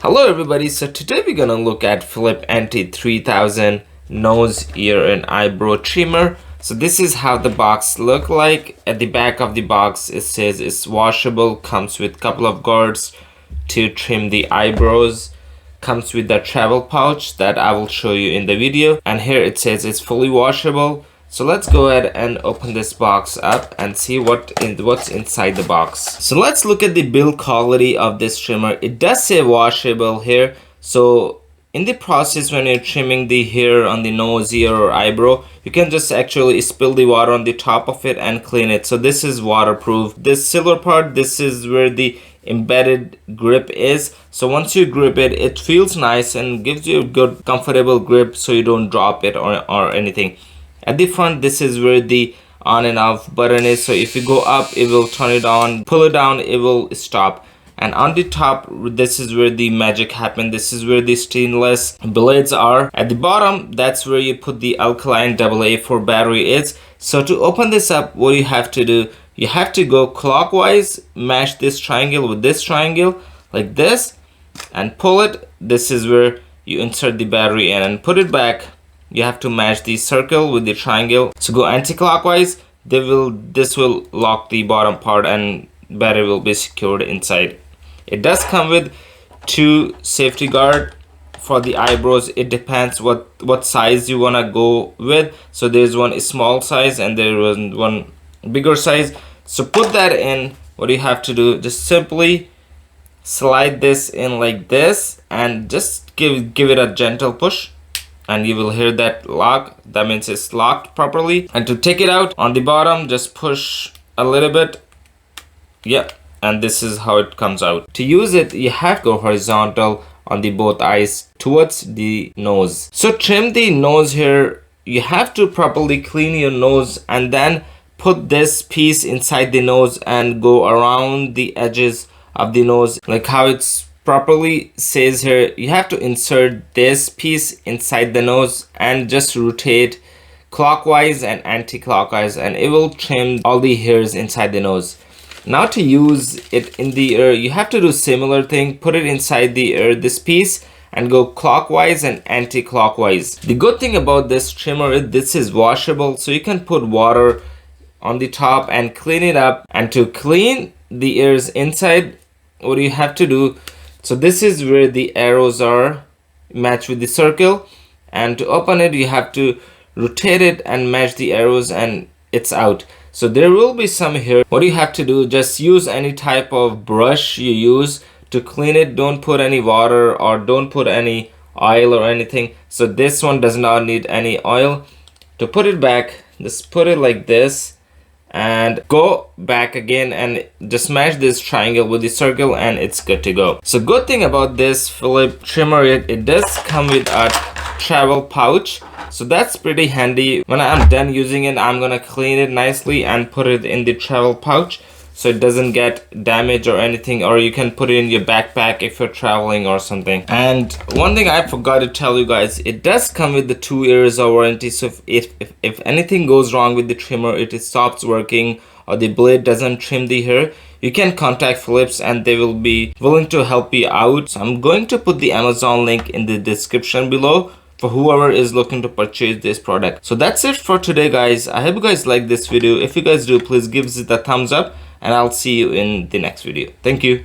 Hello everybody, so today we're gonna look at Philips NT3000 nose, ear and eyebrow trimmer. So this is how the box look like. At the back of the box it says it's washable, comes with couple of guards to trim the eyebrows, comes with the travel pouch that I will show you in the video, and here it says it's fully washable. So let's go ahead and open this box up and see what's inside the box. So let's look at the build quality of this trimmer. It does say washable here. So in the process when you're trimming the hair on the nose, ear or eyebrow, you can just actually spill the water on the top of it and clean it. So this is waterproof. This silver part, this is where the embedded grip is. So once you grip it, it feels nice and gives you a good comfortable grip so you don't drop it or anything. At the front, this is where the on and off button is. So if you go up, it will turn it on. Pull it down, it will stop. And on the top, this is where the magic happens. This is where the stainless blades are. At the bottom, that's where you put the alkaline AA4 battery is. So to open this up, what you have to do, you have to go clockwise, mash this triangle with this triangle like this and pull it. This is where you insert the battery in and put it back. You have to match the circle with the triangle. So go anti-clockwise. This will lock the bottom part and battery will be secured inside. It does come with two safety guard for the eyebrows. It depends what size you wanna go with. So there's one small size and there was one bigger size. So put that in. What you have to do, just simply slide this in like this and just give it a gentle push. And you will hear that lock. That means it's locked properly. And to take it out on the bottom, just push a little bit. Yep, and this is how it comes out. To use it, you have to go horizontal on the both eyes towards the nose. So trim the nose here. You have to properly clean your nose and then put this piece inside the nose and go around the edges of the nose, like how it's properly says here. You have to insert this piece inside the nose and just rotate clockwise and anti-clockwise and it will trim all the hairs inside the nose. Now to use it in the ear, you have to do similar thing. Put it inside the ear, this piece, and go clockwise and anti-clockwise. The good thing about this trimmer is this is washable, so you can put water on the top and clean it up. And to clean the ears inside, what do you have to do? So this is where the arrows are, match with the circle, and to open it you have to rotate it and match the arrows and it's out. So there will be some here. What you have to do, just use any type of brush you use to clean it. Don't put any water or don't put any oil or anything. So this one does not need any oil. To put it back, just put it like this and go back again and just match this triangle with the circle and it's good to go. So good thing about this Philips trimmer, it does come with a travel pouch, so that's pretty handy. When I'm done using it, I'm gonna clean it nicely and put it in the travel pouch so it doesn't get damaged or anything, or you can put it in your backpack if you're traveling or something. And one thing I forgot to tell you guys, it does come with the 2 years of warranty. So if anything goes wrong with the trimmer, it stops working or the blade doesn't trim the hair, you can contact Philips and they will be willing to help you out. So I'm going to put the Amazon link in the description below for whoever is looking to purchase this product. So that's it for today guys. I hope you guys like this video. If you guys do, please give it a thumbs up and I'll see you in the next video. Thank you.